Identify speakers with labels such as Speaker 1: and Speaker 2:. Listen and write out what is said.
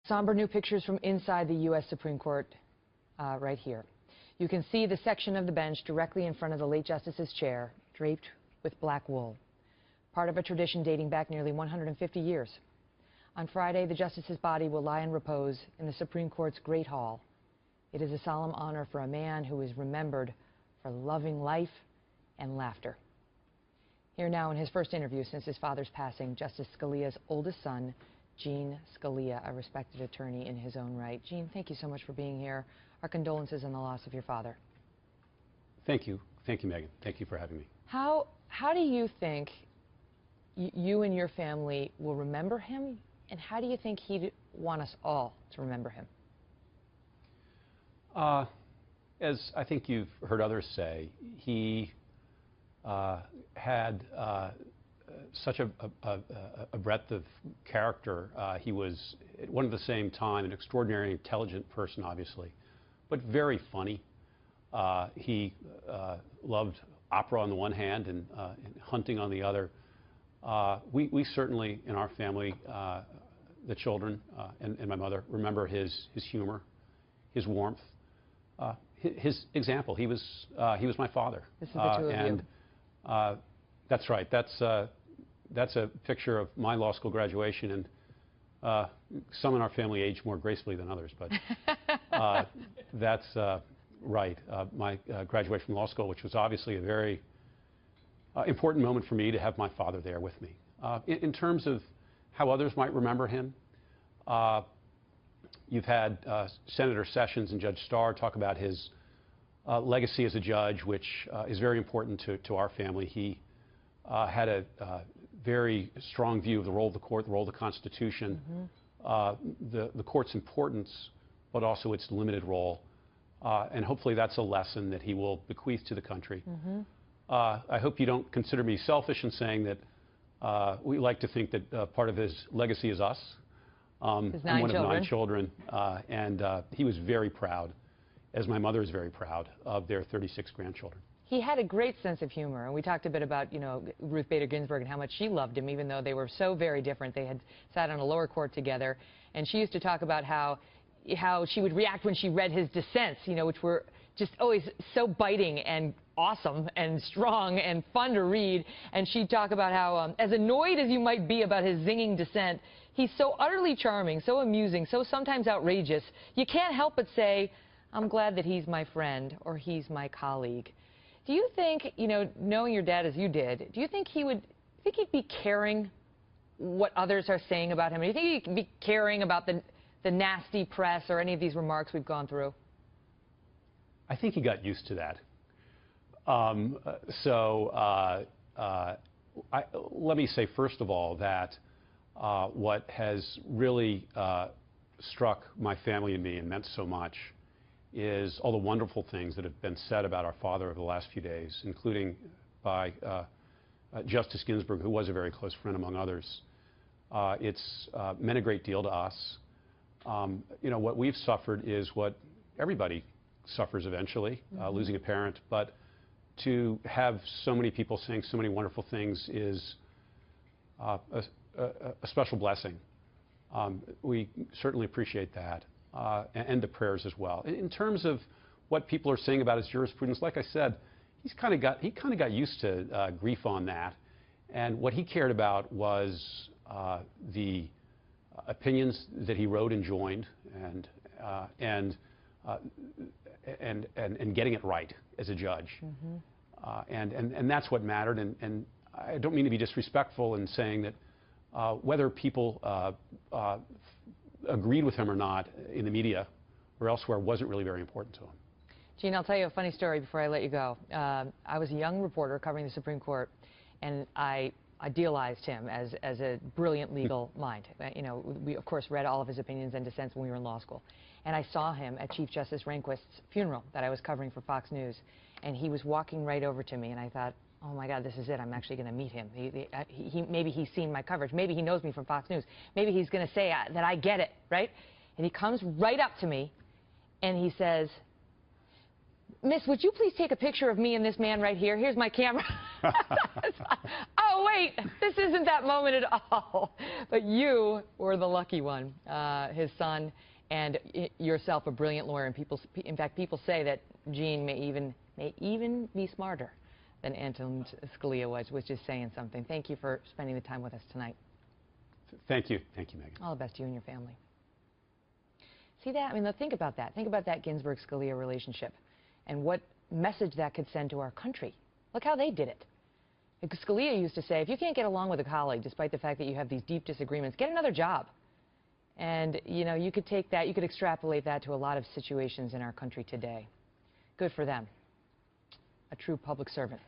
Speaker 1: Somber new pictures from inside the U.S. Supreme Court right here. You can see the section of the bench directly in front of the late Justice's chair, draped with black wool, part of a tradition dating back nearly 150 years. On Friday, the Justice's body will lie in repose in the Supreme Court's Great Hall. It is a solemn honor for a man who is remembered for loving life and laughter. Here now in his first interview since his father's passing, Justice Scalia's oldest son, Eugene Scalia, a respected attorney in his own right. Gene, thank you so much for being here. Our condolences on the loss of your father.
Speaker 2: Thank you. Thank you, Megan. Thank you for having me.
Speaker 1: How do you think you and your family will remember him, and how do you think he'd want us all to remember him?
Speaker 2: As I think you've heard others say, he had such a breadth of character. He was, at one at the same time, an extraordinarily intelligent person, obviously, but very funny. He loved opera on the one hand and hunting on the other. We certainly, in our family, the children and my mother, remember his humor, his warmth, his example. He was my father.
Speaker 1: This is the two of you.
Speaker 2: That's right. That's a picture of my law school graduation, and some in our family age more gracefully than others, but that's right. My graduation from law school, which was obviously a very important moment for me to have my father there with me. In terms of how others might remember him, you've had Senator Sessions and Judge Starr talk about his legacy as a judge, which is very important to our family. He had a very strong view of the role of the court, the role of the Constitution, the court's importance, but also its limited role. And hopefully that's a lesson that he will bequeath to the country. I hope you don't consider me selfish in saying that we like to think that part of his legacy is us. I'm one of 9 children, and he was very proud, as my mother is very proud, of their 36 grandchildren.
Speaker 1: He had a great sense of humor, and we talked a bit about, Ruth Bader Ginsburg and how much she loved him, even though they were so very different. They had sat on a lower court together, and she used to talk about how she would react when she read his dissents, which were just always so biting and awesome and strong and fun to read. And she'd talk about how, as annoyed as you might be about his zinging dissent, he's so utterly charming, so amusing, so sometimes outrageous, you can't help but say, I'm glad that he's my friend or he's my colleague. Do you think, knowing your dad as you did, do you think he'd be caring what others are saying about him? Do you think he'd be caring about the nasty press or any of these remarks we've gone through?
Speaker 2: I think he got used to that. Let me say, first of all, that what has really struck my family and me and meant so much is all the wonderful things that have been said about our father over the last few days, including by Justice Ginsburg, who was a very close friend among others. It's meant a great deal to us. What we've suffered is what everybody suffers eventually, losing a parent, but to have so many people saying so many wonderful things is a special blessing. We certainly appreciate that, and the prayers as well. In terms of what people are saying about his jurisprudence, like I said, he kind of got used to grief on that, and what he cared about was the opinions that he wrote and joined, and getting it right as a judge, and that's what mattered. And I don't mean to be disrespectful in saying that whether people agreed with him or not in the media or elsewhere wasn't really very important to him.
Speaker 1: Gene, I'll tell you a funny story before I let you go. I was a young reporter covering the Supreme Court, and I idealized him as a brilliant legal mind. We, of course, read all of his opinions and dissents when we were in law school. And I saw him at Chief Justice Rehnquist's funeral that I was covering for Fox News. And he was walking right over to me, and I thought, oh, my God, this is it. I'm actually going to meet him. Maybe he's seen my coverage. Maybe he knows me from Fox News. Maybe he's going to say that I get it, right? And he comes right up to me, and he says, Miss, would you please take a picture of me and this man right here? Here's my camera. Oh, wait, this isn't that moment at all. But you were the lucky one, his son, and yourself, a brilliant lawyer. And people, in fact, people say that Gene may even be smarter than Antonin Scalia was, which is saying something. Thank you for spending the time with us tonight.
Speaker 2: Thank you. Thank you, Megyn.
Speaker 1: All the best to you and your family. See that? I mean, think about that. Think about that Ginsburg-Scalia relationship and what message that could send to our country. Look how they did it. Scalia used to say, if you can't get along with a colleague, despite the fact that you have these deep disagreements, get another job. And, you know, you could take that, you could extrapolate that to a lot of situations in our country today. Good for them. A true public servant.